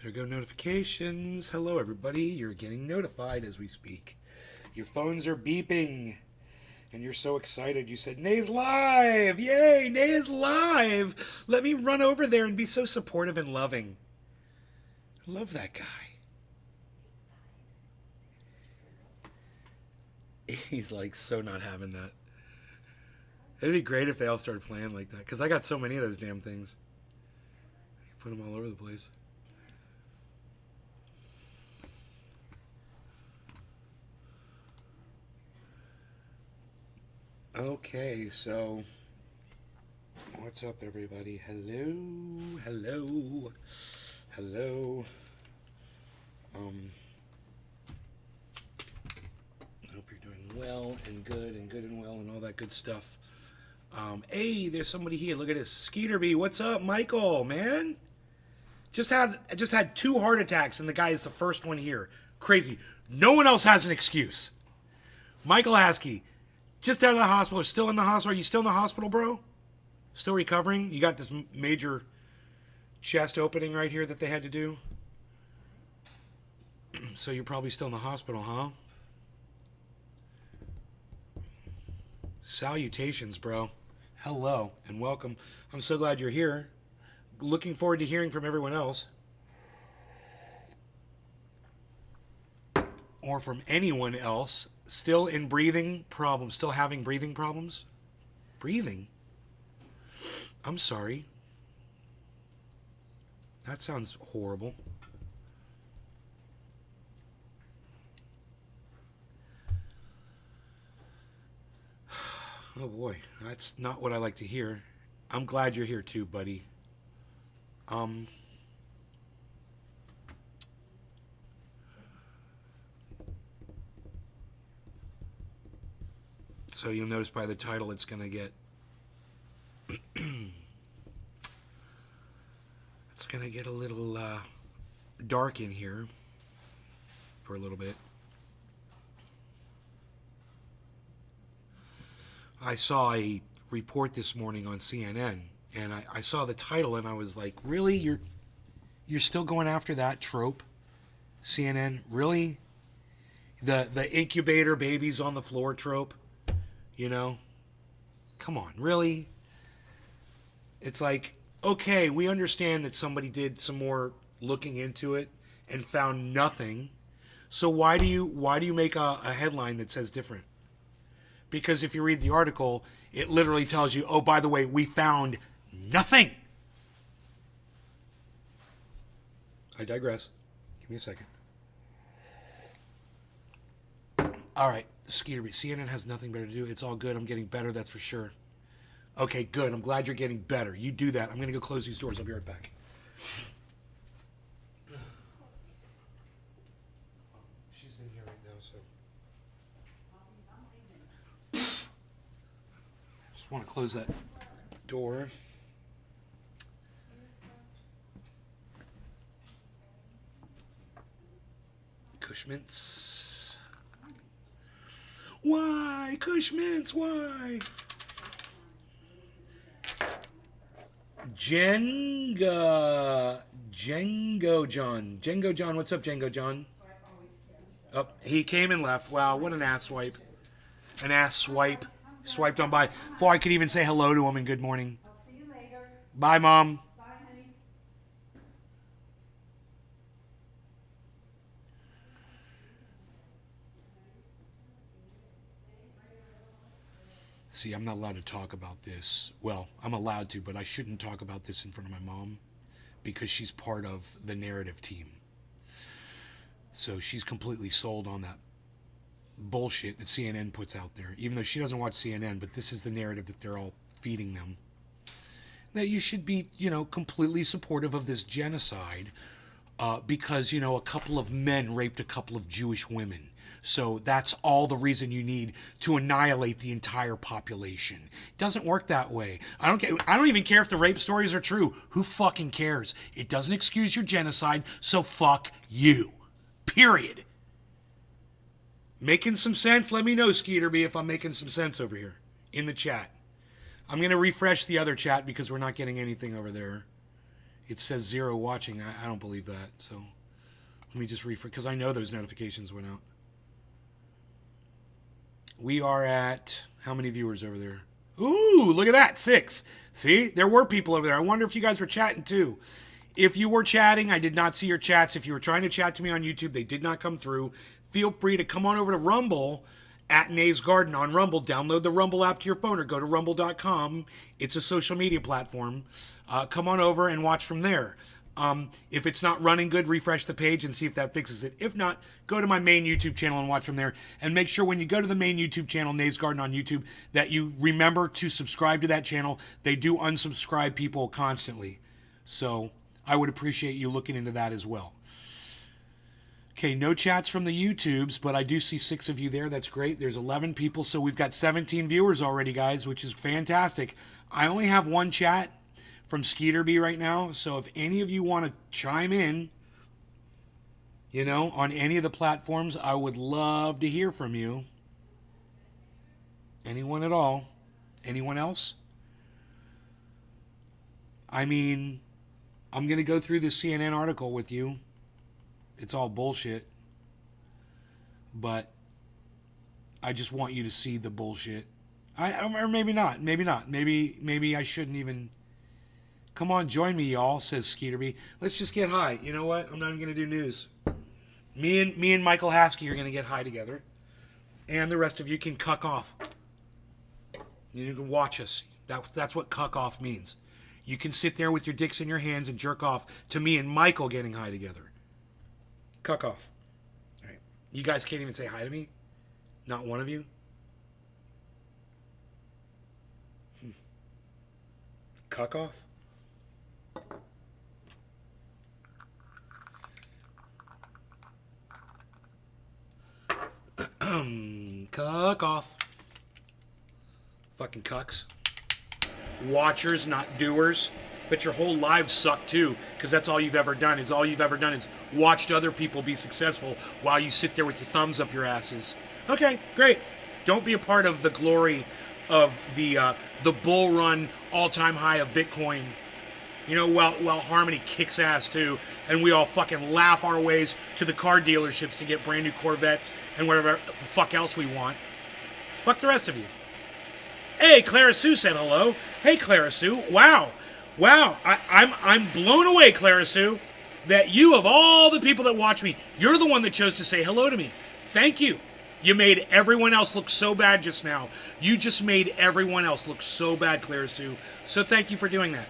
There go notifications. Hello, everybody. You're getting notified as we speak. Your phones are beeping. And you're so excited. You said, Nay's live! Yay, Nay is live! Let me run over there and be so supportive and loving. I love that guy. He's like so not having that. It'd be great if they all started playing like that. Because I got so many of those damn things. Put them all over the place. Okay, so what's up, everybody? Hello, hello, hello. Hope you're doing well and good and well and all that good stuff. Hey, there's somebody here. Look at this, Skeeterby. What's up, Michael? Man, just had 2 heart attacks, and the guy is the first one here. Crazy. No one else has an excuse. Michael Haskey. Just out of the hospital, still in the hospital. Are you still in the hospital, bro? Still recovering? You got this major chest opening right here that they had to do? So you're probably still in the hospital, huh? Salutations, bro. Hello and welcome. I'm so glad you're here. Looking forward to hearing from everyone else. Or from anyone else. Still in breathing problems. Still having breathing problems? Breathing? I'm sorry. That sounds horrible. Oh boy, that's not what I like to hear. I'm glad you're here too, buddy. So you'll notice by the title it's going to get it's going to get a little dark in here for a little bit. I saw a report this morning on CNN, and I saw the title, and I was like, really? You're still going after that trope? CNN? Really? The incubator babies on the floor trope? You know? Come on, really? It's like, okay, we understand that somebody did some more looking into it and found nothing. So why do you make a headline that says different? Because if you read the article, it literally tells you, oh, by the way, we found nothing. I digress. Give me a second. All right, Skeeter, CNN has nothing better to do. It's all good. I'm getting better, that's for sure. Okay, good. I'm glad you're getting better. You do that. I'm going to go close these doors. I'll be right back. She's in here right now, so. Just want to close that door. Cushmints. Why? Cushmints, why? Django John, what's up, Django John? Oh, he came and left. Wow, what an ass swipe. An ass swipe. Swiped on by before I could even say hello to him and good morning. I'll see you later. Bye, Mom. Bye, honey. See, I'm not allowed to talk about this. Well, I'm allowed to, but I shouldn't talk about this in front of my mom because she's part of the narrative team. So she's completely sold on that bullshit that CNN puts out there, even though she doesn't watch CNN, but this is the narrative that they're all feeding them. That you should be, completely supportive of this genocide because, a couple of men raped a couple of Jewish women. So that's all the reason you need to annihilate the entire population. It doesn't work that way. I don't even care if the rape stories are true. Who fucking cares? It doesn't excuse your genocide, so fuck you. Period. Making some sense? Let me know, Skeeterby, if I'm making some sense over here in the chat. I'm going to refresh the other chat because we're not getting anything over there It says 0 watching. I don't believe that. So let me just refresh, because I know those notifications went out. We are at, how many viewers over there? Ooh, look at that, 6. See, there were people over there. I wonder if you guys were chatting too. If you were chatting, I did not see your chats. If you were trying to chat to me on YouTube, they did not come through. Feel free to come on over to Rumble at Nay's Garden on Rumble. Download the Rumble app to your phone or go to rumble.com. It's a social media platform. Come on over and watch from there. If it's not running good, refresh the page and see if that fixes it. If not, go to my main YouTube channel and watch from there. And make sure when you go to the main YouTube channel, Nay's Garden on YouTube, that you remember to subscribe to that channel. They do unsubscribe people constantly. So I would appreciate you looking into that as well. Okay, no chats from the YouTubes, but I do see 6 of you there. That's great. There's 11 people, so we've got 17 viewers already, guys, which is fantastic. I only have one chat from Skeeterby right now, so if any of you want to chime in, you know, on any of the platforms, I would love to hear from you. Anyone at all? Anyone else? I mean, I'm going to go through this CNN article with you. It's all bullshit. But I just want you to see the bullshit. Or maybe not. Maybe not. Maybe I shouldn't even... Come on, join me, y'all, says Skeeterby. Let's just get high. You know what? I'm not even going to do news. Me and Michael Haskey are going to get high together. And the rest of you can cuck off. You can watch us. That's what cuck off means. You can sit there with your dicks in your hands and jerk off to me and Michael getting high together. Cuck off. All right. You guys can't even say hi to me? Not one of you? Cuck off? Cuck off. Fucking cucks. Watchers, not doers. But your whole lives suck too, because that's all you've ever done. All you've ever done is watched other people be successful while you sit there with your thumbs up your asses. Okay, great. Don't be a part of the glory of the bull run all-time high of Bitcoin. You know, while Harmony kicks ass too, and we all fucking laugh our ways to the car dealerships to get brand new Corvettes and whatever the fuck else we want. Fuck the rest of you. Hey, Clara Sue said hello. Hey, Clara Sue. Wow. I'm blown away, Clara Sue, that you, of all the people that watch me, you're the one that chose to say hello to me. Thank you. You made everyone else look so bad just now. You just made everyone else look so bad, Clara Sue. So thank you for doing that.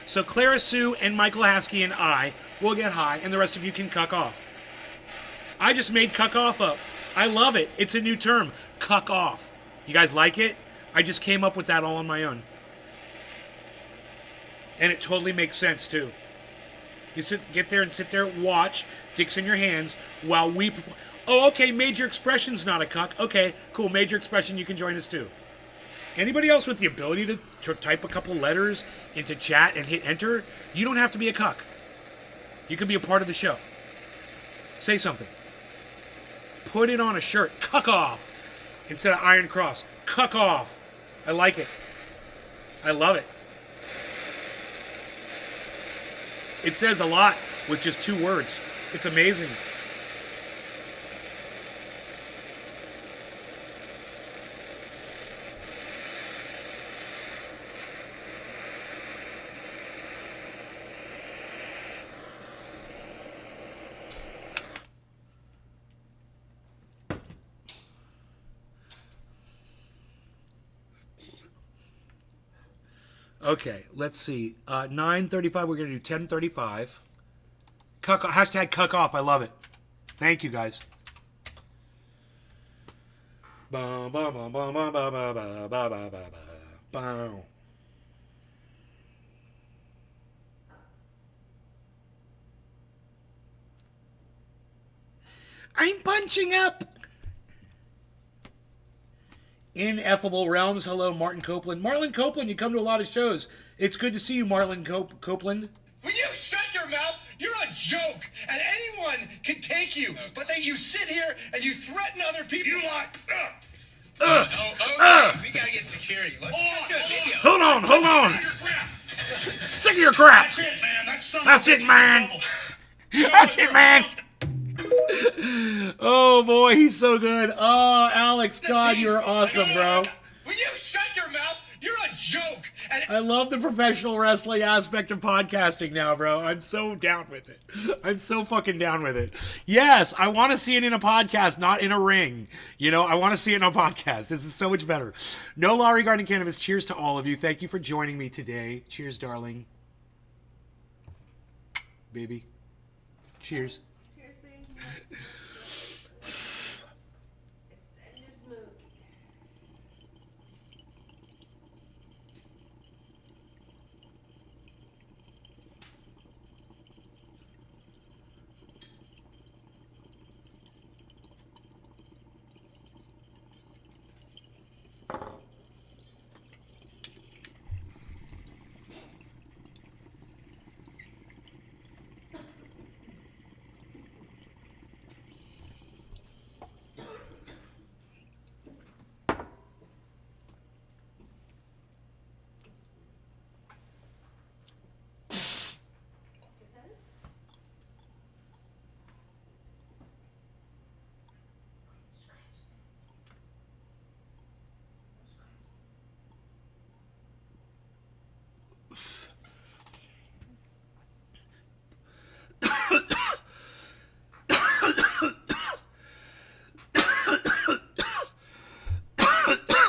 So Clara Sue and Michael Haskey and I will get high, and the rest of you can cuck off. I just made cuck off up. I love it. It's a new term, cuck off. You guys like it? I just came up with that all on my own. And it totally makes sense, too. You get there and sit there, watch, dicks in your hands, while we... Oh, okay, Major Expression's not a cuck. Okay, cool, Major Expression, you can join us, too. Anybody else with the ability to type a couple letters into chat and hit enter, you don't have to be a cuck. You can be a part of the show. Say something. Put it on a shirt. Cuck off. Instead of Iron Cross. Cuck off. I like it. I love it. It says a lot with just 2 words. It's amazing. Okay, let's see. 9:35. We're gonna do 10:35. Hashtag cuck off. I love it. Thank you, guys. I'm punching up. Ineffable Realms. Hello, Martin Copeland. Marlon Copeland, you come to a lot of shows. It's good to see you, Marlon Copeland. Will you shut your mouth? You're a joke, and anyone can take you. But then you sit here and you threaten other people. You like, we gotta get security. Let's get to a video. Hold on. sick of your crap. That's it, man. That's it, man. That's it, man. Oh, boy, he's so good. Oh, Alex, God, you're awesome, bro. Will you shut your mouth? You're a joke. And I love the professional wrestling aspect of podcasting now, bro. I'm so down with it. I'm so fucking down with it. Yes, I want to see it in a podcast, not in a ring. You know, I want to see it in a podcast. This is so much better. No law regarding cannabis. Cheers to all of you. Thank you for joining me today. Cheers, darling. Baby. Cheers. Cheers, baby. It's time to smoke.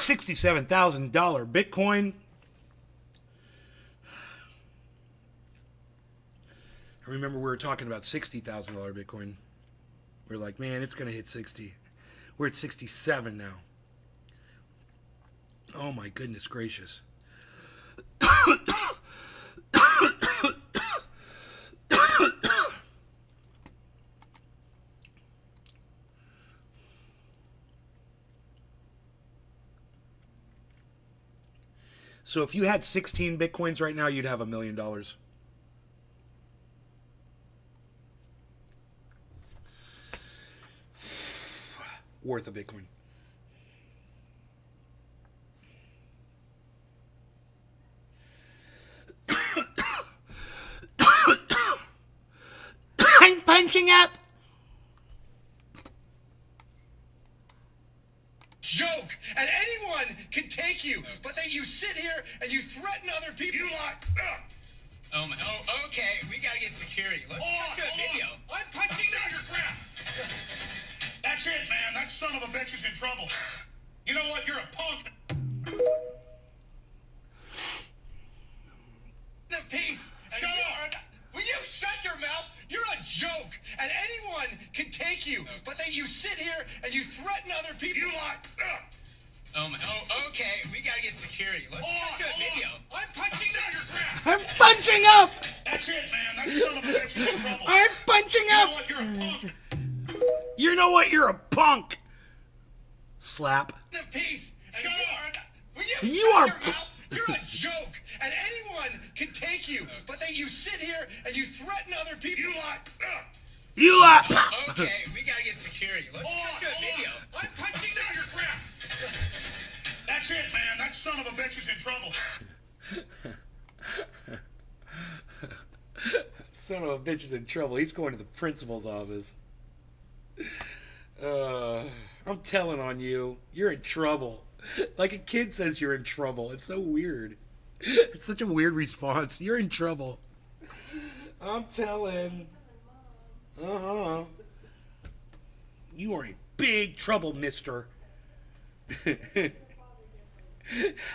$67,000 Bitcoin. I remember we were talking about $60,000 Bitcoin. We are like, man, it's going to hit 60. We're at 67 now. Oh my goodness gracious. So if you had 16 Bitcoins right now, you'd have $1 million. Worth a Bitcoin. I'm punching up. joke, and anyone can take you, but that you sit here and you threaten other people. You lock up. Oh, okay. We gotta get security. Let's cut to a video. I'm punching down your crap. That's it, man. That son of a bitch is in trouble. You know what? You're a punk. Of peace. Shut up. Will you shut your mouth? You're a joke, and anyone can take you, but that you sit here and you threaten other people. You lock up. Okay. We gotta get security. Let's cut to a video. I'm punching down your crap. I'm punching up. That's it, man. That son of a bitch is in trouble. I'm punching You know up. what? You're a punk. You know what? You're a punk. Slap. Of peace. And You you are- shut your mouth? You're a joke, and anyone can take you, but that you sit here and you threaten other people. You lock up. You are. Okay. We gotta get security. Let's cut to a video. I'm punching down your crap. That's it, man. That son of a bitch is in trouble. Son of a bitch is in trouble. He's going to the principal's office. I'm telling on you. You're in trouble. Like a kid says you're in trouble. It's so weird. It's such a weird response. You're in trouble. I'm telling. Uh-huh. You are in big trouble, mister.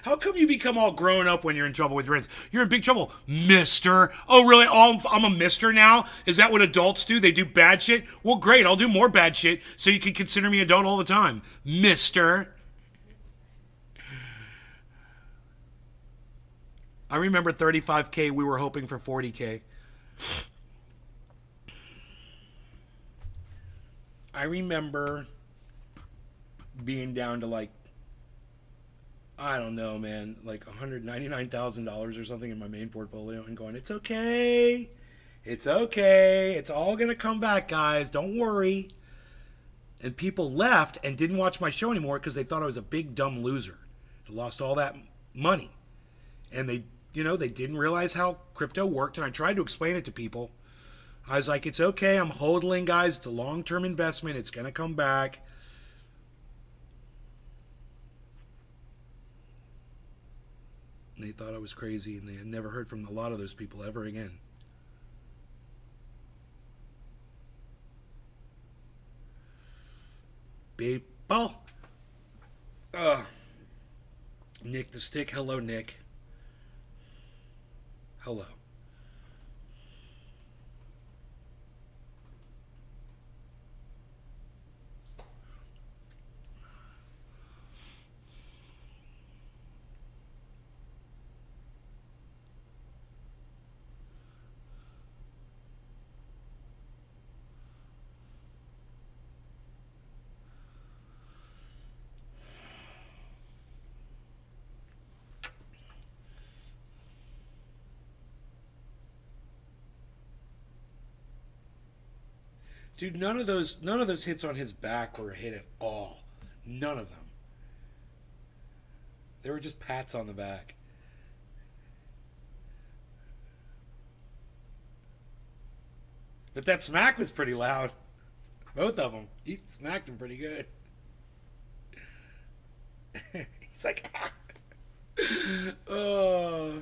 How come you become all grown up when you're in trouble with your friends? You're in big trouble, mister. Oh, really? I'm a mister now? Is that what adults do? They do bad shit? Well, great. I'll do more bad shit so you can consider me adult all the time, mister. I remember 35K. We were hoping for 40K. I remember being down to like, I don't know, man, like $199,000 or something in my main portfolio and going, it's okay. It's okay. It's all going to come back, guys. Don't worry. And people left and didn't watch my show anymore because they thought I was a big, dumb loser. I lost all that money. And they they didn't realize how crypto worked, and I tried to explain it to people. I was like, it's okay, I'm hodling, guys. It's a long-term investment. It's going to come back. And they thought I was crazy, and they had never heard from a lot of those people ever again. People. Nick the Stick. Hello, Nick. Hello. Dude, none of those hits on his back were a hit at all. None of them. They were just pats on the back. But that smack was pretty loud. Both of them. He smacked him pretty good. He's like, ah. Oh.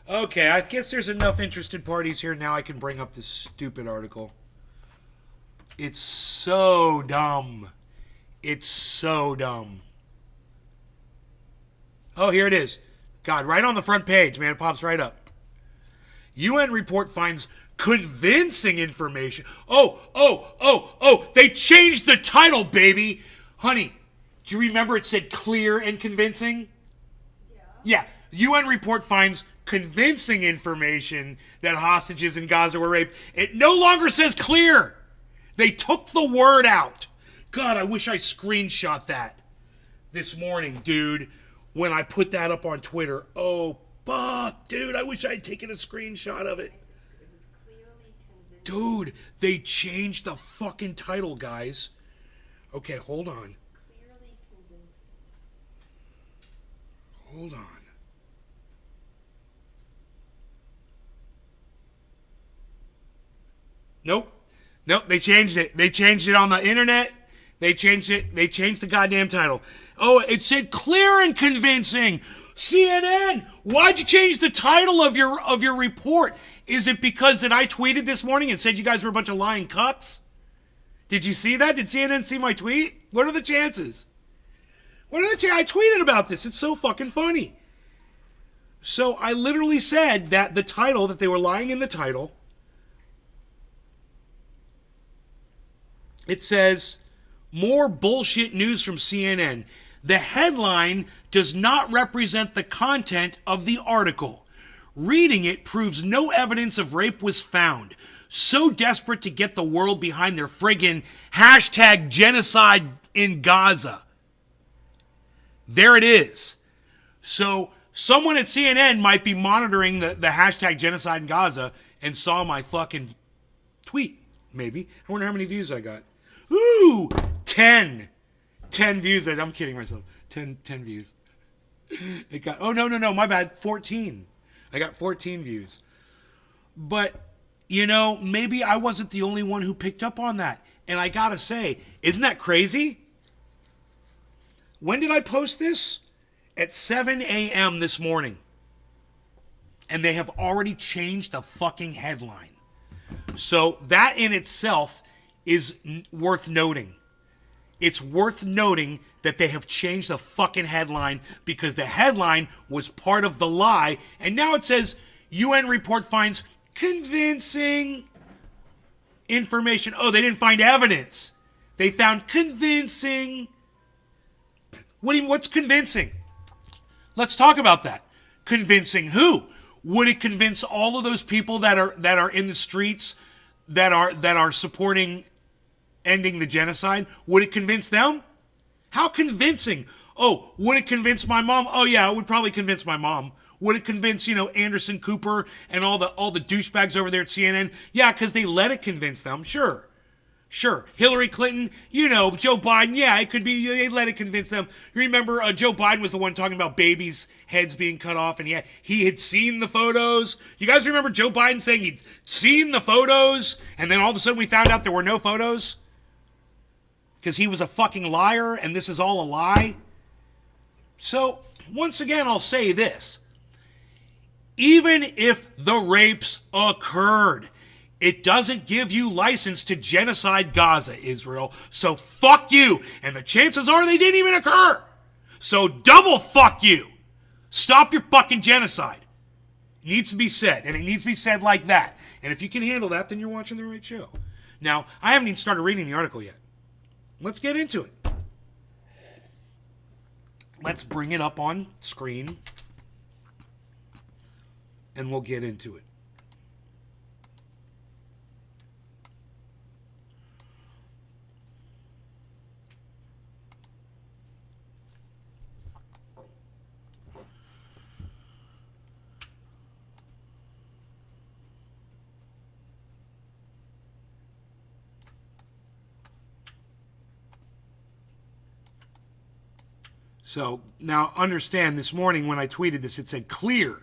Okay, I guess there's enough interested parties here. Now I can bring up this stupid article. It's so dumb. It's so dumb. Oh, here it is. God, right on the front page, man. It pops right up. UN report finds convincing information. Oh, they changed the title, baby. Honey, do you remember it said clear and convincing? Yeah. UN report finds convincing information that hostages in Gaza were raped. It no longer says clear. They took the word out. God, I wish I screenshot that this morning, dude, when I put that up on Twitter. Oh, fuck, dude, I wish I'd taken a screenshot of it. It was clearly convincing. Dude, they changed the fucking title, guys. Okay, hold on. Clearly convincing. Hold on. Nope, they changed it. They changed it on the internet. They changed it. They changed the goddamn title. Oh, it said clear and convincing. CNN, why'd you change the title of your report? Is it because that I tweeted this morning and said you guys were a bunch of lying cucks? Did you see that? Did CNN see my tweet? What are the chances? I tweeted about this. It's so fucking funny. So I literally said that the title, that they were lying in the title. It says, more bullshit news from CNN. The headline does not represent the content of the article. Reading it proves no evidence of rape was found. So desperate to get the world behind their friggin' hashtag genocide in Gaza. There it is. So someone at CNN might be monitoring the hashtag genocide in Gaza and saw my fucking tweet, maybe. I wonder how many views I got. Ooh, 10 views. I'm kidding myself. 10 views. It got, oh, no, my bad. 14. I got 14 views. But, maybe I wasn't the only one who picked up on that. And I gotta say, isn't that crazy? When did I post this? At 7 a.m. this morning. And they have already changed the fucking headline. So that in itself is worth noting. It's worth noting that they have changed the fucking headline because the headline was part of the lie, and now it says UN report finds convincing information. Oh, they didn't find evidence. They found convincing. What's convincing? Let's talk about that. Convincing who? Would it convince all of those people that are in the streets that are supporting ending the genocide? Would it convince them? How convincing? Oh, would it convince my mom? Oh yeah, it would probably convince my mom. Would it convince, Anderson Cooper and all the douchebags over there at CNN? Yeah, because they let it convince them, sure. Sure, Hillary Clinton, Joe Biden, yeah, it could be, they let it convince them. You remember Joe Biden was the one talking about babies' heads being cut off, and he had seen the photos. You guys remember Joe Biden saying he'd seen the photos, and then all of a sudden we found out there were no photos? Because he was a fucking liar, and this is all a lie? So, once again, I'll say this. Even if the rapes occurred, it doesn't give you license to genocide Gaza, Israel. So fuck you. And the chances are they didn't even occur. So double fuck you. Stop your fucking genocide. It needs to be said. And it needs to be said like that. And if you can handle that, then you're watching the right show. Now, I haven't even started reading the article yet. Let's get into it. Let's bring it up on screen. And we'll get into it. So now understand, this morning when I tweeted this, it said clear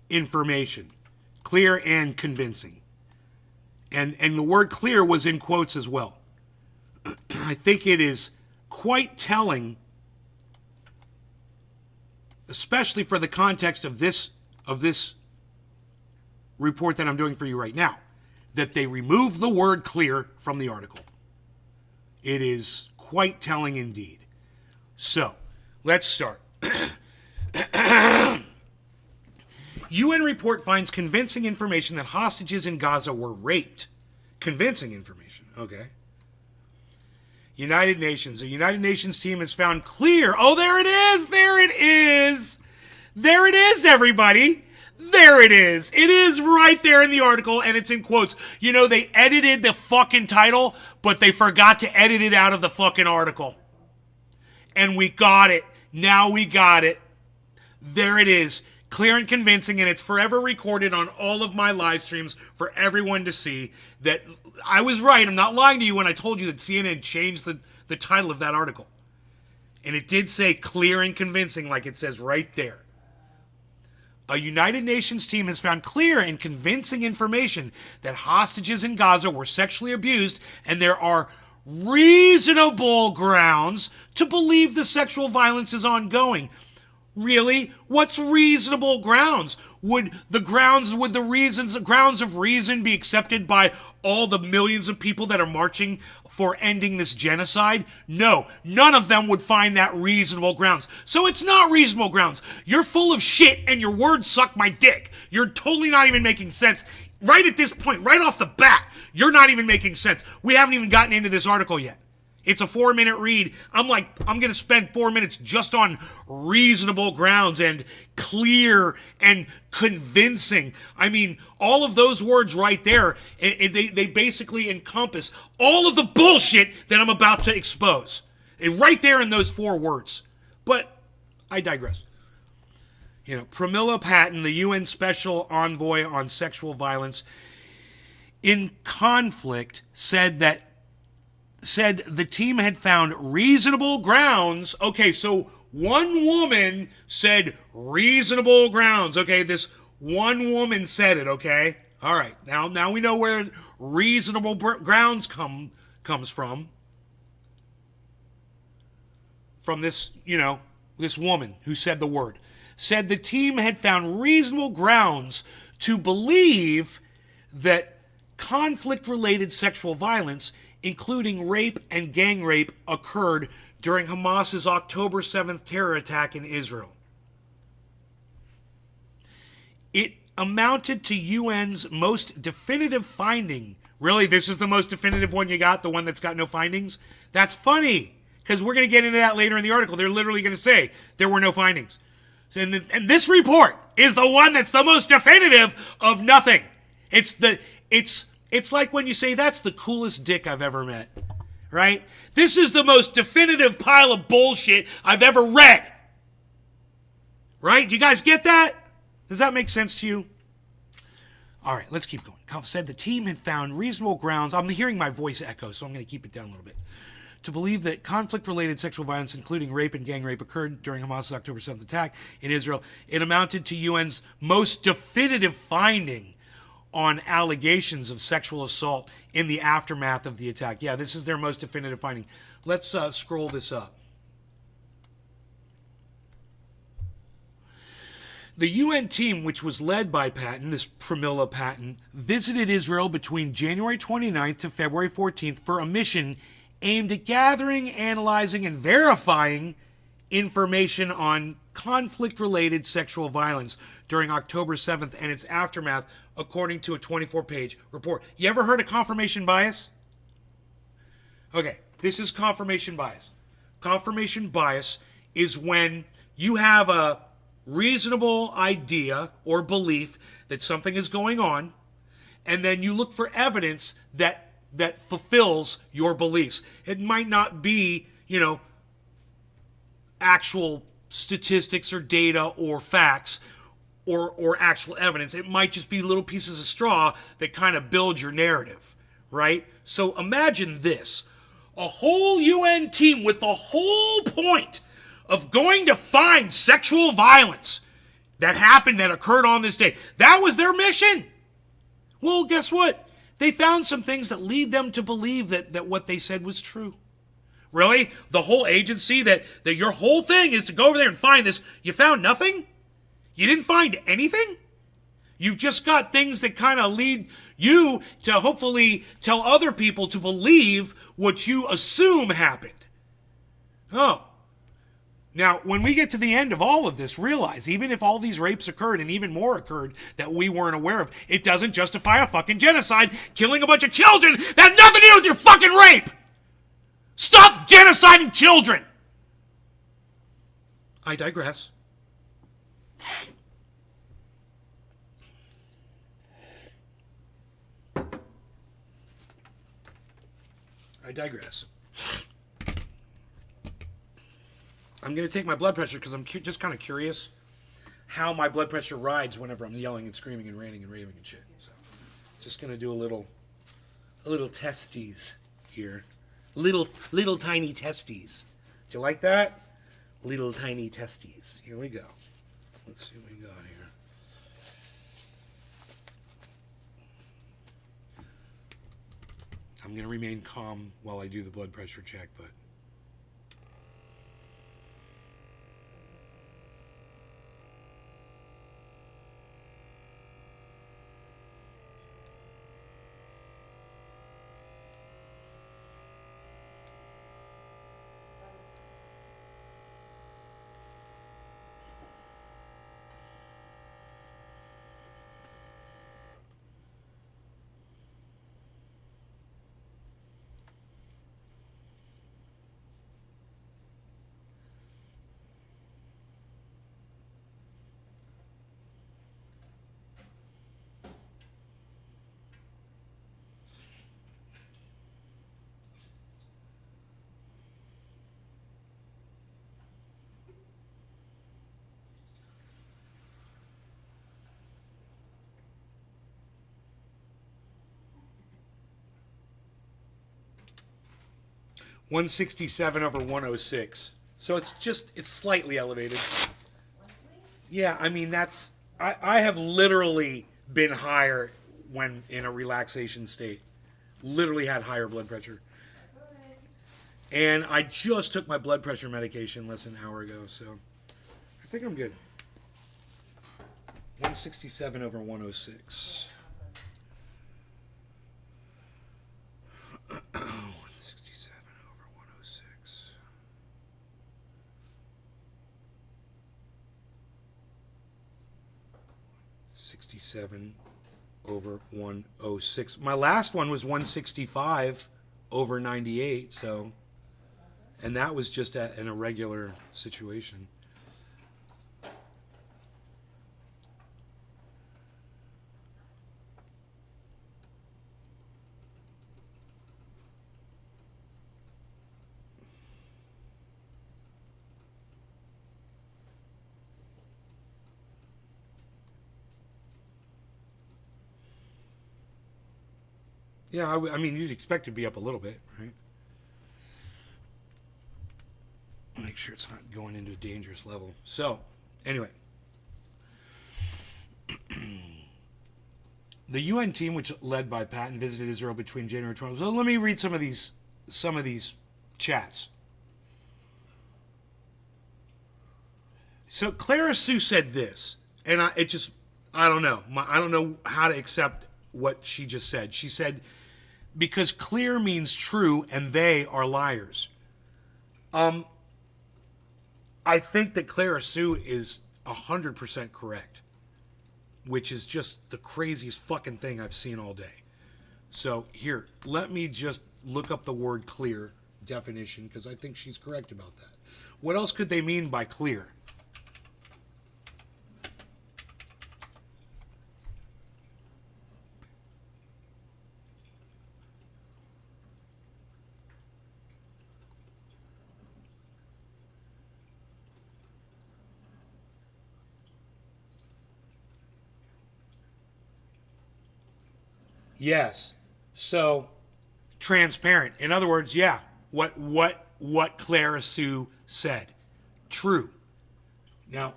information, clear and convincing. And the word clear was in quotes as well. I think it is quite telling, especially for the context of this report that I'm doing for you right now, that they removed the word clear from the article. It is quite telling indeed. So, let's start. UN report finds convincing information that hostages in Gaza were raped. Convincing information, okay. United Nations. The United Nations team has found clear. Oh, there it is. There it is. There it is, everybody. There it is. It is right there in the article, and it's in quotes. They edited the fucking title, but they forgot to edit it out of the fucking article. And we got it. Now we got it. There it is. Clear and convincing, and it's forever recorded on all of my live streams for everyone to see that I was right. I'm not lying to you when I told you that CNN changed the title of that article. And it did say clear and convincing, like it says right there. A United Nations team has found clear and convincing information that hostages in Gaza were sexually abused, and there are reasonable grounds to believe the sexual violence is ongoing. Really? What's reasonable grounds? Would the grounds of reason be accepted by all the millions of people that are marching for ending this genocide? No, none of them would find that reasonable grounds. So it's not reasonable grounds. You're full of shit and your words suck my dick. You're totally not even making sense. Right at this point, right off the bat, you're not even making sense. We haven't even gotten into this article yet. It's a 4-minute read. I'm going to spend 4 minutes just on reasonable grounds and clear and convincing. I mean, all of those words right there, they basically encompass all of the bullshit that I'm about to expose. Right there in those 4 words. But I digress. Pramila Patten, the UN Special Envoy on Sexual Violence in Conflict, said the team had found reasonable grounds. Okay, so one woman said reasonable grounds. Okay, this one woman said it, okay? All right, now we know where reasonable grounds comes from. From this, this woman who said the word. Said the team had found reasonable grounds to believe that conflict-related sexual violence, including rape and gang rape, occurred during Hamas's October 7th terror attack in Israel. It amounted to UN's most definitive finding. Really, this is the most definitive one you got, the one that's got no findings? That's funny, because we're going to get into that later in the article. They're literally going to say there were no findings. And this report is the one that's the most definitive of nothing. It's like when you say, that's the coolest dick I've ever met, right? This is the most definitive pile of bullshit I've ever read. Right? Do you guys get that? Does that make sense to you? All right, let's keep going. Kauf said the team had found reasonable grounds. I'm hearing my voice echo, so I'm going to keep it down a little bit. To believe that conflict-related sexual violence, including rape and gang rape, occurred during Hamas's October 7th attack in Israel. It amounted to UN's most definitive finding on allegations of sexual assault in the aftermath of the attack. Yeah, this is their most definitive finding. Let's scroll this up. The UN team, which was led by Patton, this Pramila Patton, visited Israel between January 29th to February 14th for a mission aimed at gathering, analyzing, and verifying information on conflict-related sexual violence during October 7th and its aftermath, according to a 24-page report. You ever heard of confirmation bias? Okay, this is confirmation bias. Confirmation bias is when you have a reasonable idea or belief that something is going on, and then you look for evidence that fulfills your beliefs. It might not be, actual statistics or data or facts or actual evidence. It might just be little pieces of straw that kind of build your narrative, right? So imagine this. A whole UN team with the whole point of going to find sexual violence that occurred on this day. That was their mission. Well, guess what? They found some things that lead them to believe that what they said was true. Really? The whole agency, that your whole thing is to go over there and find this. You found nothing? You didn't find anything? You've just got things that kind of lead you to hopefully tell other people to believe what you assume happened. Oh. Now, when we get to the end of all of this, realize, even if all these rapes occurred and even more occurred that we weren't aware of, it doesn't justify a fucking genocide, killing a bunch of children that had nothing to do with your fucking rape! Stop genociding children! I digress. I'm going to take my blood pressure because I'm just kind of curious how my blood pressure rides whenever I'm yelling and screaming and ranting and raving and shit. So, just going to do a little testes here. Little tiny testes. Do you like that? Little tiny testes. Here we go. Let's see what we got here. I'm going to remain calm while I do the blood pressure check, but... (167 over 106). So it's slightly elevated. Yeah, I mean, I have literally been higher when in a relaxation state. Literally had higher blood pressure. And I just took my blood pressure medication less than an hour ago, so I think I'm good. 167 over 106. 167 over 106. 67 over 106. My last one was 165 over 98, so, and that was just in a regular situation. Yeah, I mean, you'd expect it to be up a little bit, right? Make sure it's not going into a dangerous level. So, anyway. The UN team, which led by Patton, visited Israel between January 12th. So let me read some of these chats. So Clara Sue said this, and I don't know. I don't know how to accept what she just said. She said, because clear means true and they are liars. I think that Clara Sue is 100% correct, which is just the craziest fucking thing I've seen all day. So here, let me just look up the word clear definition, because I think she's correct about that. What else could they mean by clear? Yes. So transparent. In other words, yeah, what Clara Sue said. True. Now,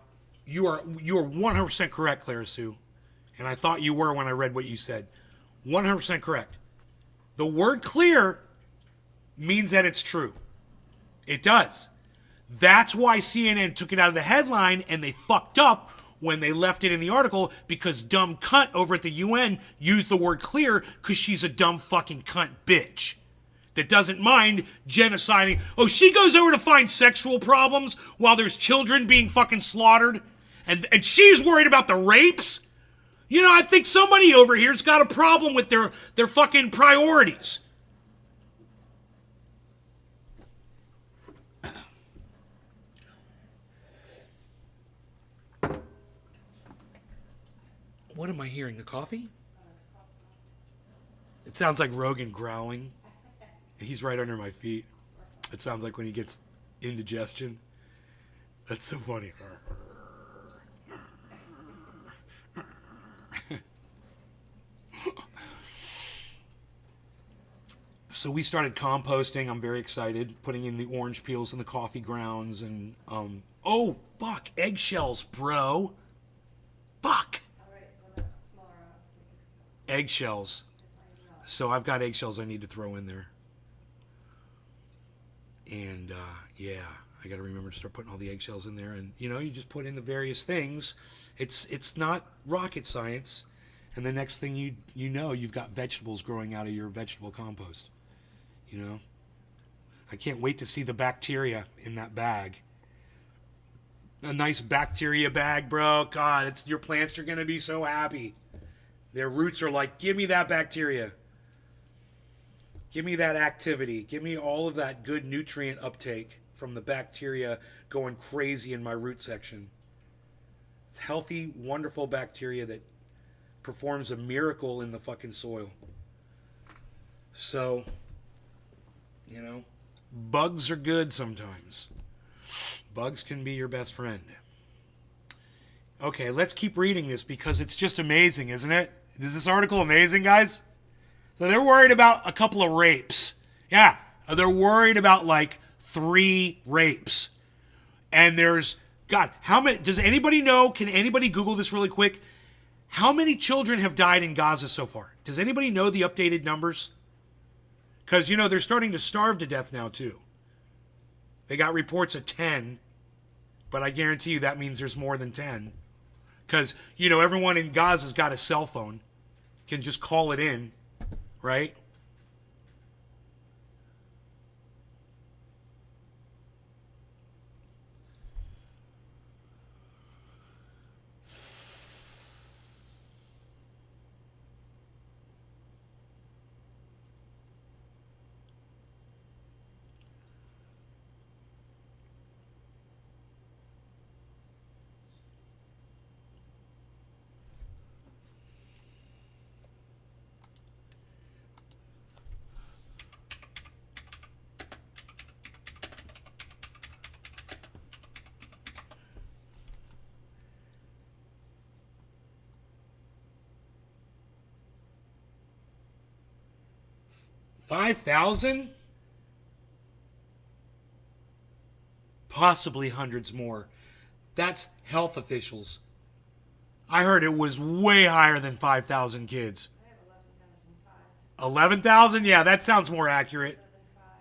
you are 100% correct, Clara Sue. And I thought you were when I read what you said. 100% correct. The word clear means that it's true. It does. That's why CNN took it out of the headline and they fucked up when they left it in the article, because dumb cunt over at the UN used the word clear because she's a dumb fucking cunt bitch that doesn't mind genociding. Oh, she goes over to find sexual problems while there's children being fucking slaughtered, and she's worried about the rapes? You know, I think somebody over here's got a problem with their fucking priorities. What am I hearing? A coffee? It sounds like Rogan growling. He's right under my feet. It sounds like when he gets indigestion. That's so funny. So we started composting. I'm very excited. Putting in the orange peels and the coffee grounds and oh fuck, eggshells, bro. Fuck. Alright, so that's tomorrow. Eggshells. So I've got eggshells I need to throw in there. And yeah, I got to remember to start putting all the eggshells in there. And you know, you just put in the various things. It's not rocket science. And the next thing you know, you've got vegetables growing out of your vegetable compost. You know, I can't wait to see the bacteria in that bag. A nice bacteria bag, bro. God, your plants are gonna be so happy. Their roots are like, give me that bacteria. Give me that activity. Give me all of that good nutrient uptake from the bacteria going crazy in my root section. It's healthy, wonderful bacteria that performs a miracle in the fucking soil. So, you know, bugs are good sometimes. Bugs can be your best friend. Okay, let's keep reading this because it's just amazing, isn't it? Is this article amazing, guys? So they're worried about a couple of rapes. Yeah, they're worried about like 3 rapes. And there's, God, how many, does anybody know, can anybody Google this really quick? How many children have died in Gaza so far? Does anybody know the updated numbers? Because, you know, they're starting to starve to death now, too. They got reports of 10, but I guarantee you that means there's more than 10. Because, you know, everyone in Gaza's got a cell phone, can just call it in, right? 5,000? Possibly hundreds more. That's health officials. I heard it was way higher than 5,000 kids. I have 11,005. 11,000? Yeah, that sounds more accurate. 11,500.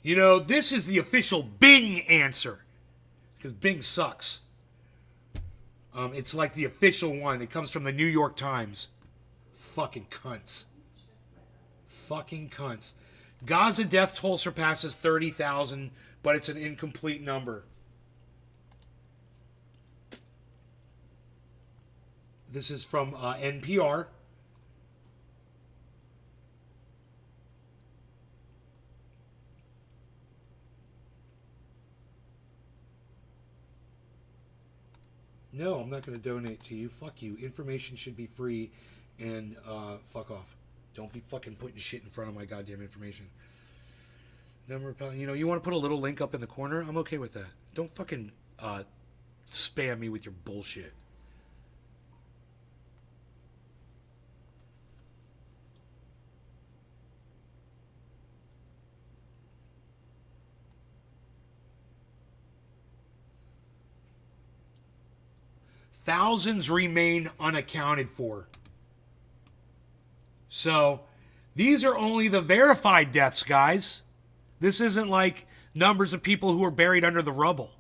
You know, this is the official Bing answer. Because Bing sucks. It's like the official one. It comes from the New York Times. Fucking cunts. Fucking cunts. Gaza death toll surpasses 30,000, but it's an incomplete number. This is from NPR. No, I'm not going to donate to you. Fuck you. Information should be free, and fuck off. Don't be fucking putting shit in front of my goddamn information. Number of, you know, you want to put a little link up in the corner? I'm okay with that. Don't fucking spam me with your bullshit. Thousands remain unaccounted for. So, these are only the verified deaths, guys. This isn't like numbers of people who are buried under the rubble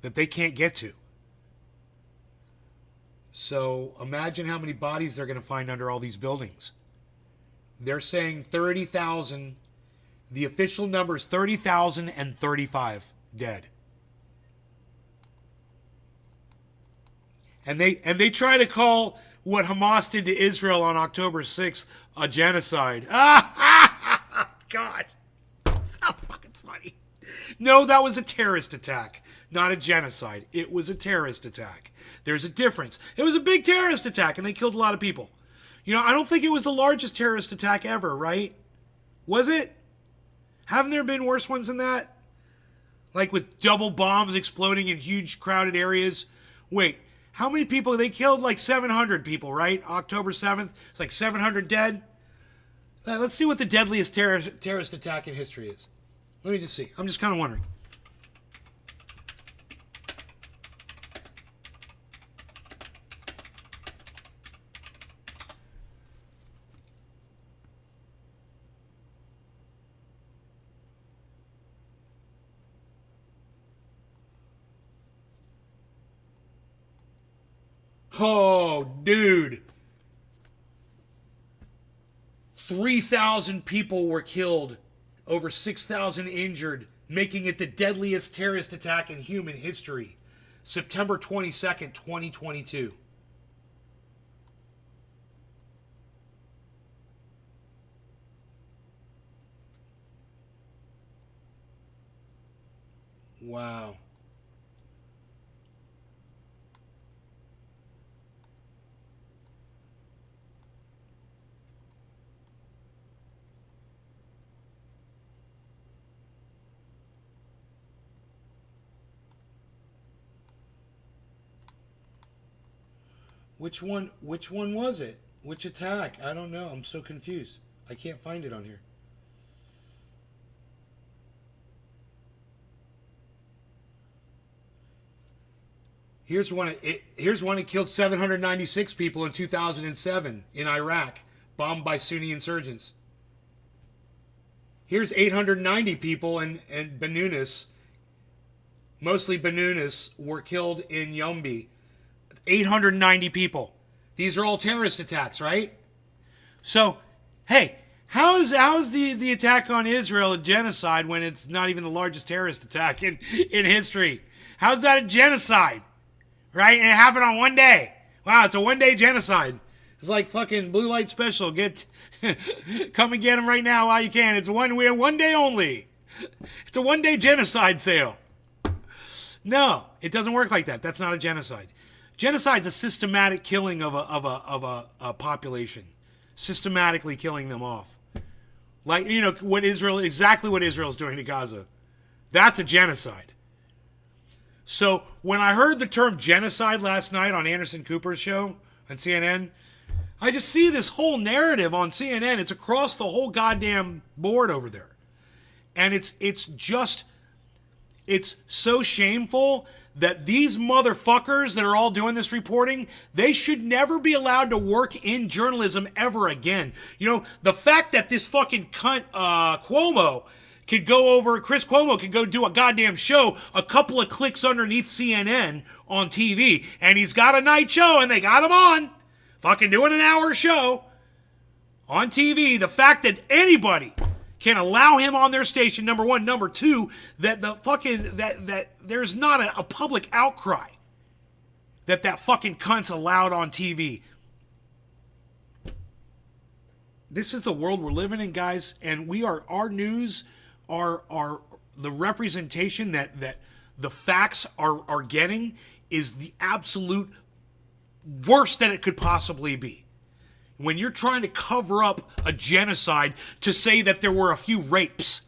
that they can't get to. So, imagine how many bodies they're going to find under all these buildings. They're saying 30,000. The official number is 30,035 dead. And they try to call what Hamas did to Israel on October 6th a genocide. God. So fucking funny. No, that was a terrorist attack, not a genocide. It was a terrorist attack. There's a difference. It was a big terrorist attack, and they killed a lot of people. You know, I don't think it was the largest terrorist attack ever, right? Was it? Haven't there been worse ones than that? Like with double bombs exploding in huge crowded areas? Wait. How many people? They killed like 700 people, right? October 7th. It's like 700 dead. Let's see what the deadliest terrorist attack in history is. Let me just see. I'm just kind of wondering. Oh, dude. 3,000 people were killed, over 6,000 injured, making it the deadliest terrorist attack in human history. September 22nd, 2022. Wow. Which one was it? Which attack? I don't know. I'm so confused. I can't find it on here. Here's one. Here's one that killed 796 people in 2007 in Iraq, bombed by Sunni insurgents. Here's 890 people in Benunis. Mostly Benunis were killed in Yumbi. 890 people. These are all terrorist attacks, right? So, hey, how is the attack on Israel a genocide when it's not even the largest terrorist attack in history? How's that a genocide? Right? And it happened on one day. Wow, it's a one-day genocide. It's like fucking Blue Light Special. Come and get them right now while you can. It's one day only. It's a one-day genocide sale. No, it doesn't work like that. That's not a genocide. Genocide's a systematic killing of a population, systematically killing them off. Like, you know, exactly what Israel's doing to Gaza. That's a genocide. So when I heard the term genocide last night on Anderson Cooper's show on CNN, I just see this whole narrative on CNN. It's across the whole goddamn board over there. And it's so shameful that these motherfuckers that are all doing this reporting, they should never be allowed to work in journalism ever again. You know, the fact that this fucking cunt, Chris Cuomo could go do a goddamn show a couple of clicks underneath CNN on TV, and he's got a night show and they got him on, fucking doing an hour show on TV. The fact that anybody can allow him on their station, number one. Number two, that the fucking, that there's not a public outcry that fucking cunt's allowed on TV. This is the world we're living in, guys, and our news are the representation that the facts are getting is the absolute worst that it could possibly be. When you're trying to cover up a genocide to say that there were a few rapes.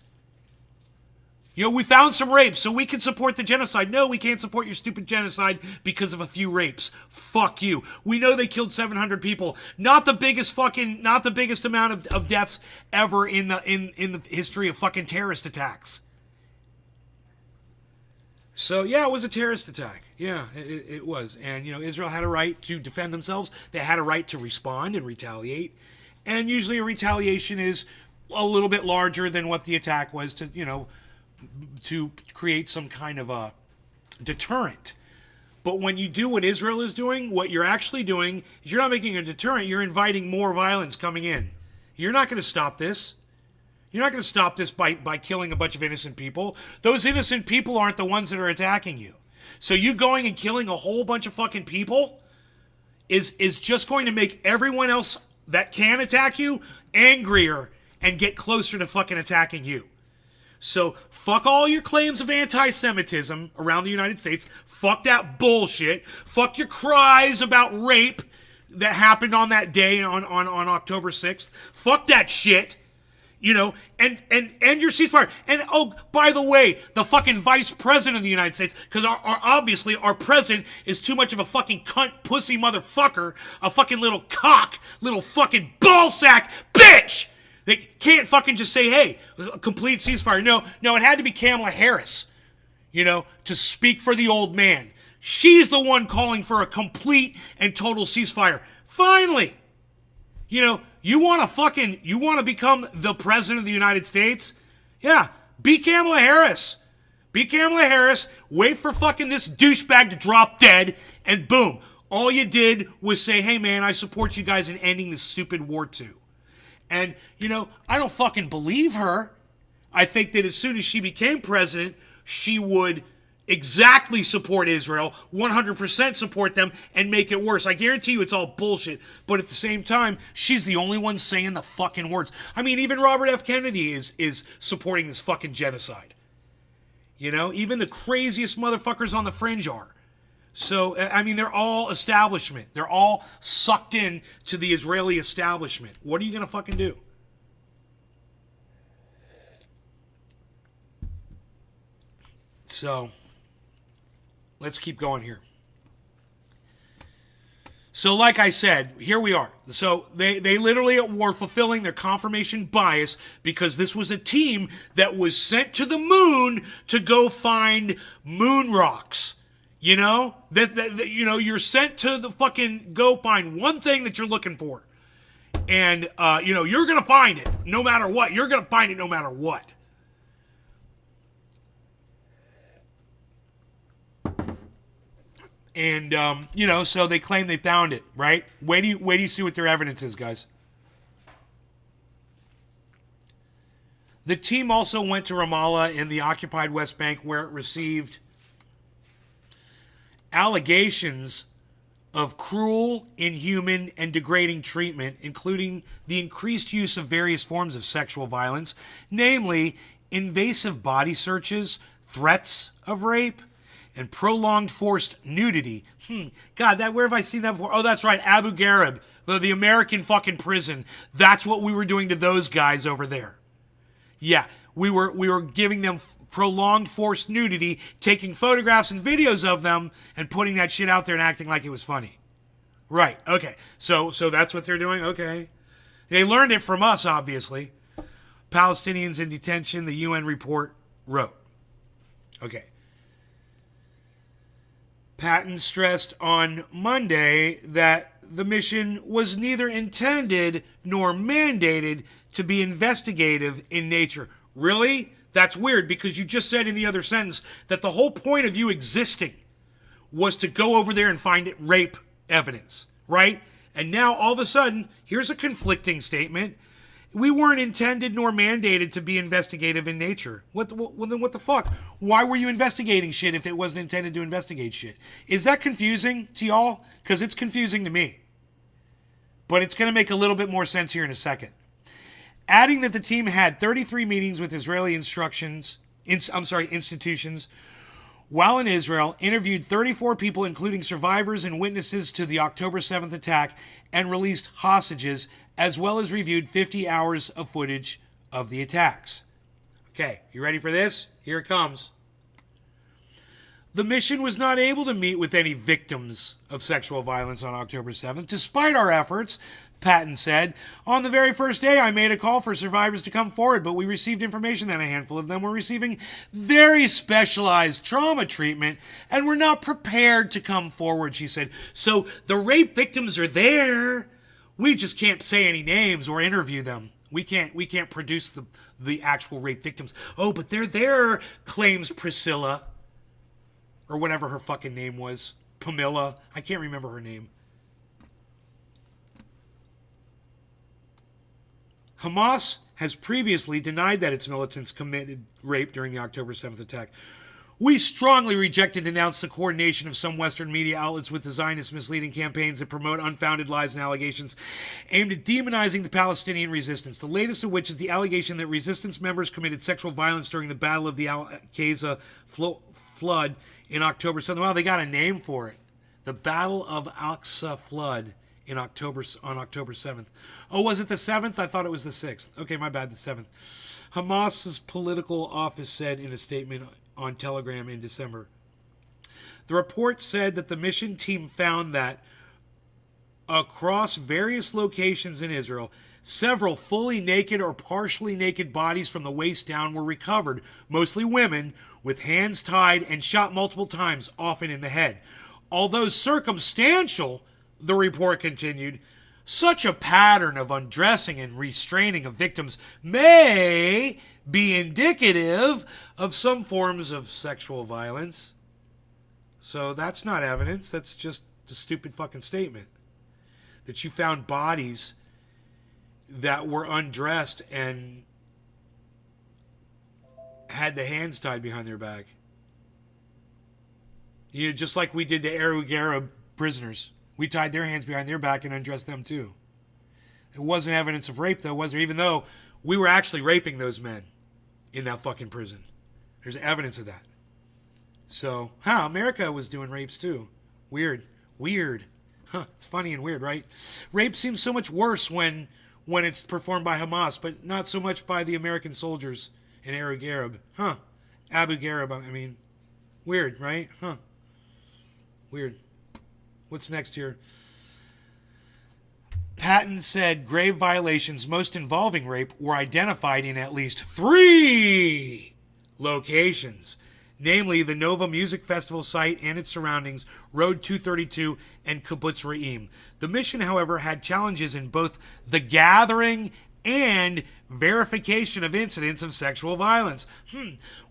You know, we found some rapes, so we can support the genocide. No, we can't support your stupid genocide because of a few rapes. Fuck you. We know they killed 700 people. Not the biggest amount of deaths ever in the history of fucking terrorist attacks. So, yeah, it was a terrorist attack. Yeah, it was. And, you know, Israel had a right to defend themselves. They had a right to respond and retaliate. And usually a retaliation is a little bit larger than what the attack was to create some kind of a deterrent. But when you do what Israel is doing, what you're actually doing is you're not making a deterrent. You're inviting more violence coming in. You're not going to stop this. You're not going to stop this by killing a bunch of innocent people. Those innocent people aren't the ones that are attacking you. So you going and killing a whole bunch of fucking people is just going to make everyone else that can attack you angrier and get closer to fucking attacking you. So fuck all your claims of anti-Semitism around the United States. Fuck that bullshit. Fuck your cries about rape that happened on that day on October 6th. Fuck that shit. You know, and your ceasefire. And, oh, by the way, the fucking vice president of the United States, because obviously our president is too much of a fucking cunt, pussy motherfucker, a fucking little cock, little fucking ballsack bitch. They can't fucking just say, hey, a complete ceasefire. No, it had to be Kamala Harris, you know, to speak for the old man. She's the one calling for a complete and total ceasefire. Finally, you know, you want to become the president of the United States? Yeah, be Kamala Harris. Be Kamala Harris, wait for fucking this douchebag to drop dead, and boom. All you did was say, hey man, I support you guys in ending this stupid war too. And, you know, I don't fucking believe her. I think that as soon as she became president, she would exactly support Israel, 100% support them, and make it worse. I guarantee you it's all bullshit. But at the same time, she's the only one saying the fucking words. I mean, even Robert F. Kennedy is supporting this fucking genocide. You know, even the craziest motherfuckers on the fringe are. So, I mean, they're all establishment. They're all sucked in to the Israeli establishment. What are you going to fucking do? So, let's keep going here. So, like I said, here we are. So, they literally were fulfilling their confirmation bias because this was a team that was sent to the moon to go find moon rocks. You know? That you know, you're sent to the fucking go find one thing that you're looking for. And, you know, you're going to find it no matter what. You're going to find it no matter what. And, you know, so they claim they found it, right? Wait do you see what their evidence is, guys. The team also went to Ramallah in the occupied West Bank where it received allegations of cruel, inhuman, and degrading treatment, including the increased use of various forms of sexual violence, namely invasive body searches, threats of rape, and prolonged forced nudity. God, where have I seen that before? Oh, that's right, Abu Ghraib, the American fucking prison. That's what we were doing to those guys over there. Yeah, we were giving them prolonged forced nudity, taking photographs and videos of them, and putting that shit out there and acting like it was funny. Right. Okay. So that's what they're doing? Okay. They learned it from us, obviously. Palestinians in detention, the UN report wrote. Okay. Patton stressed on Monday that the mission was neither intended nor mandated to be investigative in nature. Really? That's weird because you just said in the other sentence that the whole point of you existing was to go over there and find rape evidence, right? And now all of a sudden, here's a conflicting statement. We weren't intended nor mandated to be investigative in nature. Well, then what the fuck? Why were you investigating shit if it wasn't intended to investigate shit? Is that confusing to y'all? Because it's confusing to me. But it's going to make a little bit more sense here in a second. Adding that the team had 33 meetings with Israeli institutions while in Israel, interviewed 34 people, including survivors and witnesses to the October 7th attack, and released hostages, as well as reviewed 50 hours of footage of the attacks. Okay, you ready for this? Here it comes. The mission was not able to meet with any victims of sexual violence on October 7th, despite our efforts, Patton said. On the very first day, I made a call for survivors to come forward, but we received information that a handful of them were receiving very specialized trauma treatment and were not prepared to come forward, she said. So the rape victims are there. We just can't say any names or interview them. We can't produce the actual rape victims. Oh, but they're there, claims Priscilla. Or whatever her fucking name was. Pamela. I can't remember her name. Hamas has previously denied that its militants committed rape during the October 7th attack. We strongly reject and denounce the coordination of some Western media outlets with the Zionist misleading campaigns that promote unfounded lies and allegations aimed at demonizing the Palestinian resistance, the latest of which is the allegation that resistance members committed sexual violence during the Battle of the Al-Aqsa Flood in October 7th. Well, they got a name for it. The Battle of Al-Aqsa Flood on October 7th. Oh, was it the 7th? I thought it was the 6th. Okay, my bad, the 7th. Hamas's political office said in a statement on Telegram in December. The report said that the mission team found that across various locations in Israel, several fully naked or partially naked bodies from the waist down were recovered, mostly women, with hands tied and shot multiple times, often in the head. Although circumstantial, the report continued, such a pattern of undressing and restraining of victims may be indicative of some forms of sexual violence. So that's not evidence. That's just a stupid fucking statement. That you found bodies that were undressed and had the hands tied behind their back. You know, just like we did the Arab prisoners. We tied their hands behind their back and undressed them too. It wasn't evidence of rape though, was there? Even though we were actually raping those men in that fucking prison. There's evidence of that. So, America was doing rapes too. Weird. It's funny and weird, right? Rape seems so much worse when it's performed by Hamas, but not so much by the American soldiers in Abu Ghraib. Abu Ghraib, I mean. Weird, right? Weird. What's next here? Patton said grave violations, most involving rape, were identified in at least 3 locations, namely the Nova Music Festival site and its surroundings, Road 232, and Kibbutz Re'im. The mission, however, had challenges in both the gathering and verification of incidents of sexual violence.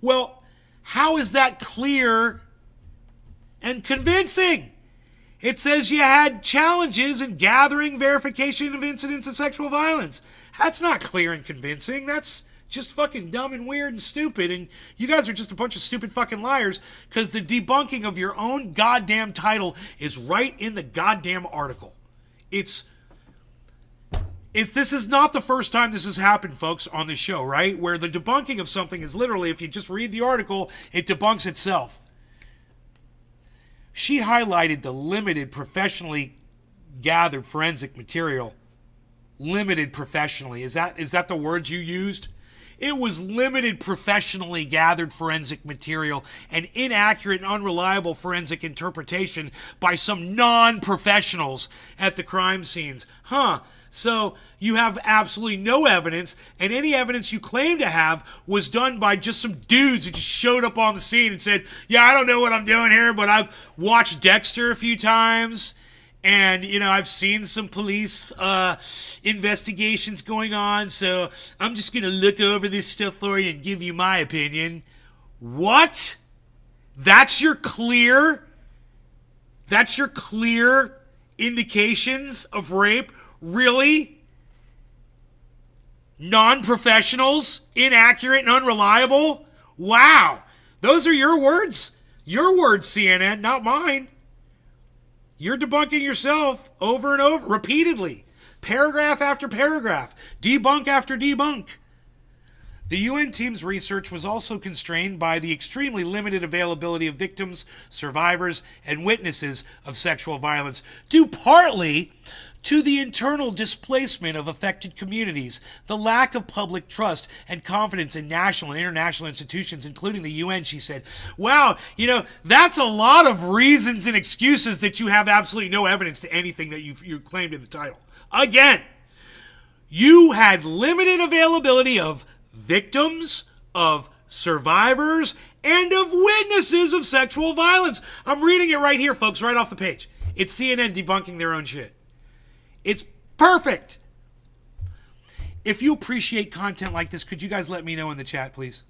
Well, how is that clear and convincing? It says you had challenges in gathering verification of incidents of sexual violence. That's not clear and convincing. That's just fucking dumb and weird and stupid. And you guys are just a bunch of stupid fucking liars because the debunking of your own goddamn title is right in the goddamn article. This is not the first time this has happened, folks, on the show, right? Where the debunking of something is literally, if you just read the article, it debunks itself. She highlighted the limited professionally gathered forensic material. Limited professionally. Is that the words you used? It was limited professionally gathered forensic material and inaccurate and unreliable forensic interpretation by some non-professionals at the crime scenes. So you have absolutely no evidence, and any evidence you claim to have was done by just some dudes that just showed up on the scene and said, yeah, I don't know what I'm doing here, but I've watched Dexter a few times, and, I've seen some police investigations going on, so I'm just going to look over this stuff for you and give you my opinion. What? That's your clear indications of rape? Really? Non-professionals? Inaccurate and unreliable? Wow. Those are your words? Your words, CNN, not mine. You're debunking yourself over and over, repeatedly. Paragraph after paragraph. Debunk after debunk. The UN team's research was also constrained by the extremely limited availability of victims, survivors, and witnesses of sexual violence, due partly to the internal displacement of affected communities, the lack of public trust and confidence in national and international institutions, including the UN, she said. Wow, that's a lot of reasons and excuses that you have absolutely no evidence to anything that you claimed in the title. Again, you had limited availability of victims, of survivors, and of witnesses of sexual violence. I'm reading it right here, folks, right off the page. It's CNN debunking their own shit. It's perfect. If you appreciate content like this, could you guys let me know in the chat, please?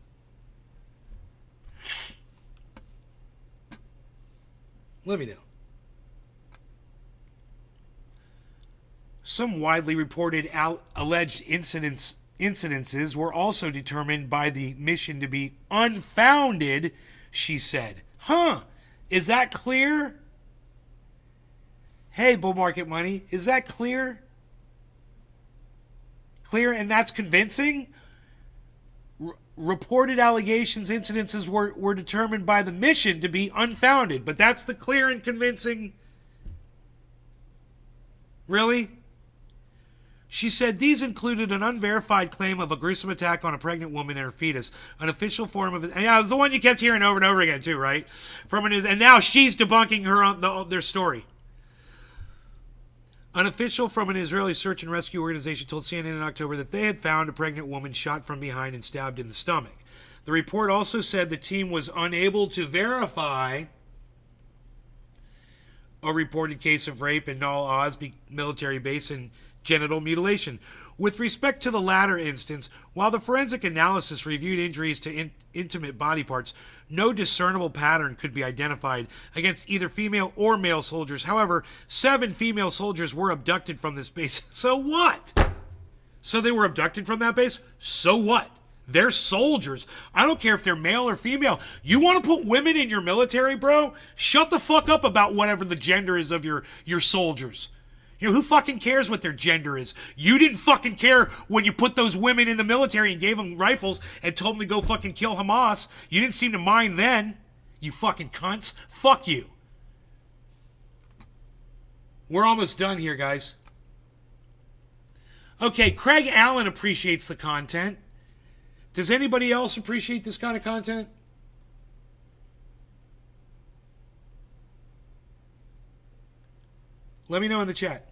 Let me know. Some widely reported alleged incidences were also determined by the mission to be unfounded, she said. Is that clear? Hey, bull market money, is that clear? Clear, and that's convincing? Reported allegations, incidences were determined by the mission to be unfounded, but that's the clear and convincing. Really? She said these included an unverified claim of a gruesome attack on a pregnant woman and her fetus, an official form of it. And yeah, it was the one you kept hearing over and over again too, right? And now she's debunking their story. An official from an Israeli search and rescue organization told CNN in October that they had found a pregnant woman shot from behind and stabbed in the stomach. The report also said the team was unable to verify a reported case of rape in Nal Oz military base and genital mutilation. With respect to the latter instance, while the forensic analysis reviewed injuries to intimate body parts, no discernible pattern could be identified against either female or male soldiers. However, 7 female soldiers were abducted from this base. So what? So they were abducted from that base? So what? They're soldiers. I don't care if they're male or female. You want to put women in your military, bro? Shut the fuck up about whatever the gender is of your soldiers. Who fucking cares what their gender is? You didn't fucking care when you put those women in the military and gave them rifles and told them to go fucking kill Hamas. You didn't seem to mind then, you fucking cunts. Fuck you. We're almost done here, guys. Okay, Craig Allen appreciates the content. Does anybody else appreciate this kind of content? Let me know in the chat.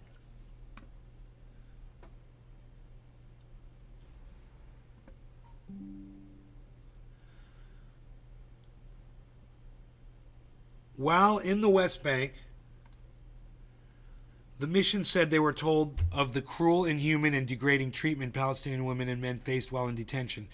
While in the West Bank, the mission said they were told of the cruel, inhuman, and degrading treatment Palestinian women and men faced while in detention.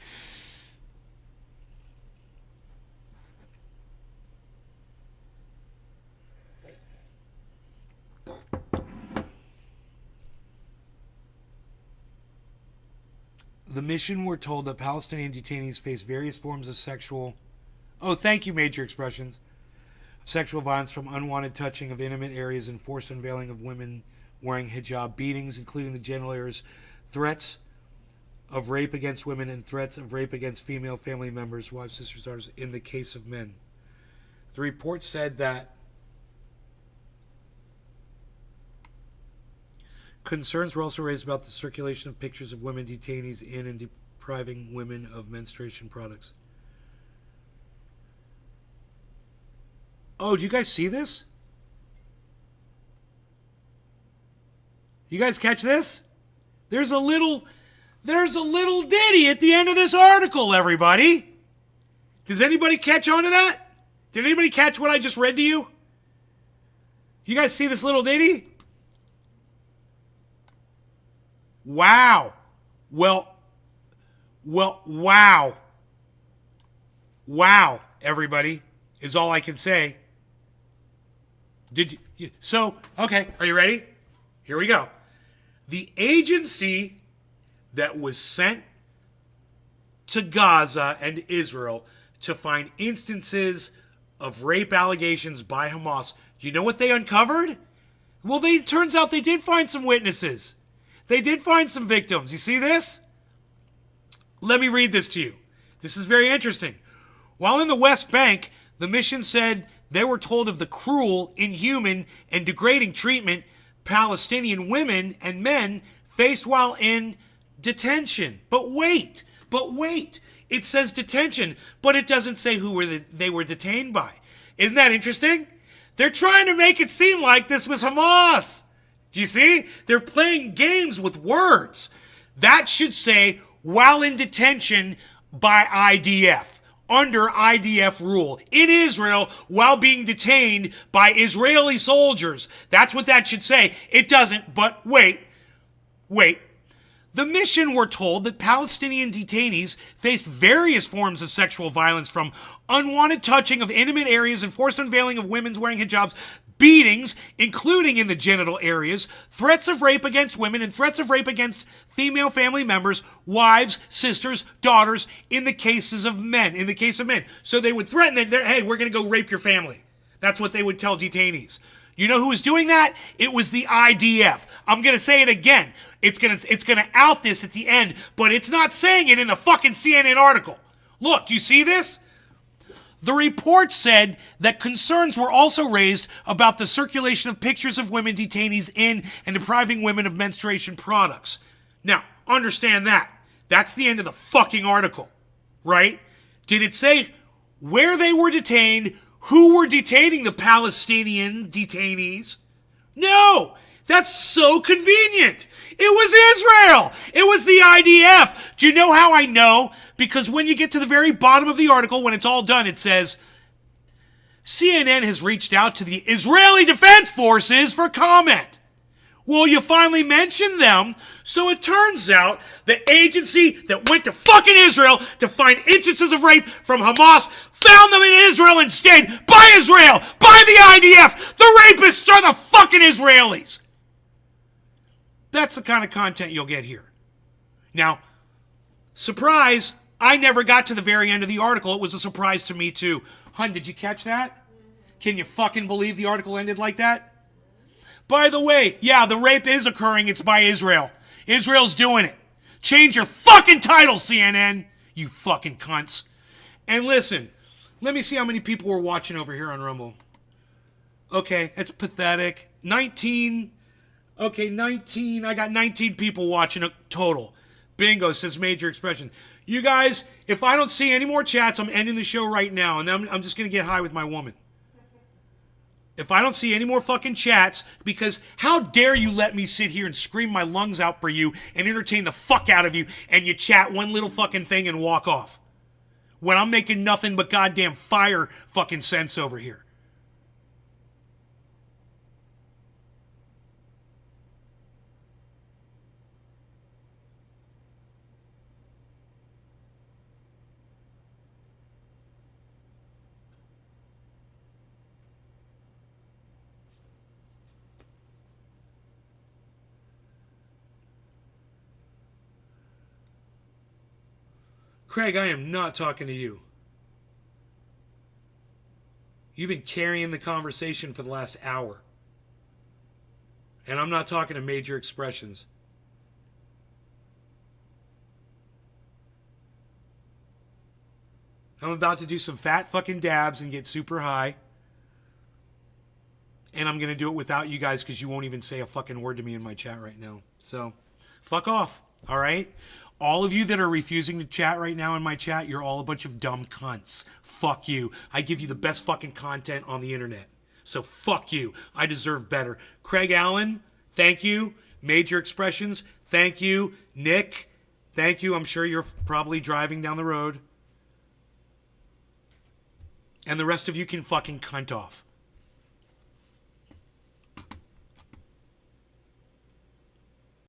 The mission were told that Palestinian detainees face various forms of sexual... Oh, thank you, Major Expressions. Sexual violence from unwanted touching of intimate areas and forced unveiling of women wearing hijab, beatings, including the genital areas, threats of rape against women, and threats of rape against female family members, wives, sisters, daughters, in the case of men. The report said that concerns were also raised about the circulation of pictures of women detainees in and depriving women of menstruation products. Oh, do you guys see this? You guys catch this? There's a little ditty at the end of this article, everybody. Does anybody catch on to that? Did anybody catch what I just read to you? You guys see this little ditty? Wow. Well, wow. Wow, everybody, is all I can say. Okay, are you ready? Here we go. The agency that was sent to Gaza and Israel to find instances of rape allegations by Hamas, you know what they uncovered? Well, it turns out they did find some witnesses. They did find some victims. You see this? Let me read this to you. This is very interesting. While in the West Bank, the mission said they were told of the cruel, inhuman, and degrading treatment Palestinian women and men faced while in detention. But wait. It says detention, but it doesn't say who they were detained by. Isn't that interesting? They're trying to make it seem like this was Hamas. Do you see? They're playing games with words. That should say while in detention by IDF, under IDF rule, in Israel while being detained by Israeli soldiers. That's what that should say. It doesn't, but wait. The mission were told that Palestinian detainees faced various forms of sexual violence, from unwanted touching of intimate areas and forced unveiling of women's wearing hijabs, beatings, including in the genital areas, threats of rape against women, and threats of rape against female family members, wives, sisters, daughters, in the case of men. So they would threaten them, hey, we're going to go rape your family. That's what they would tell detainees. You know who was doing that? It was the IDF. I'm going to say it again. It's going to out this at the end, but it's not saying it in the fucking CNN article. Look, do you see this? The report said that concerns were also raised about the circulation of pictures of women detainees in and depriving women of menstruation products. Now, understand that. That's the end of the fucking article, right? Did it say where they were detained, who were detaining the Palestinian detainees? No! That's so convenient. It was Israel. It was the IDF. Do you know how I know? Because when you get to the very bottom of the article, when it's all done, it says, CNN has reached out to the Israeli Defense Forces for comment. Well, you finally mentioned them, so it turns out the agency that went to fucking Israel to find instances of rape from Hamas found them in Israel instead, by Israel, by the IDF. The rapists are the fucking Israelis. That's the kind of content you'll get here. Now, surprise, I never got to the very end of the article. It was a surprise to me too. Hun, did you catch that? Can you fucking believe the article ended like that? By the way, yeah, the rape is occurring. It's by Israel. Israel's doing it. Change your fucking title, CNN, you fucking cunts. And listen, let me see how many people were watching over here on Rumble. Okay, it's pathetic. 19. Okay, 19. I got 19 people watching total. Bingo, says Major Expression. You guys, if I don't see any more chats, I'm ending the show right now, and I'm just going to get high with my woman. If I don't see any more fucking chats, because how dare you let me sit here and scream my lungs out for you and entertain the fuck out of you, and you chat one little fucking thing and walk off, when I'm making nothing but goddamn fire fucking sense over here. Craig, I am not talking to you. You've been carrying the conversation for the last hour. And I'm not talking to Major Expressions. I'm about to do some fat fucking dabs and get super high. And I'm going to do it without you guys because you won't even say a fucking word to me in my chat right now. So, fuck off. All right? All of you that are refusing to chat right now in my chat, you're all a bunch of dumb cunts. Fuck you. I give you the best fucking content on the internet. So fuck you. I deserve better. Craig Allen, thank you. Major Expressions, thank you. Nick, thank you. I'm sure you're probably driving down the road. And the rest of you can fucking cunt off.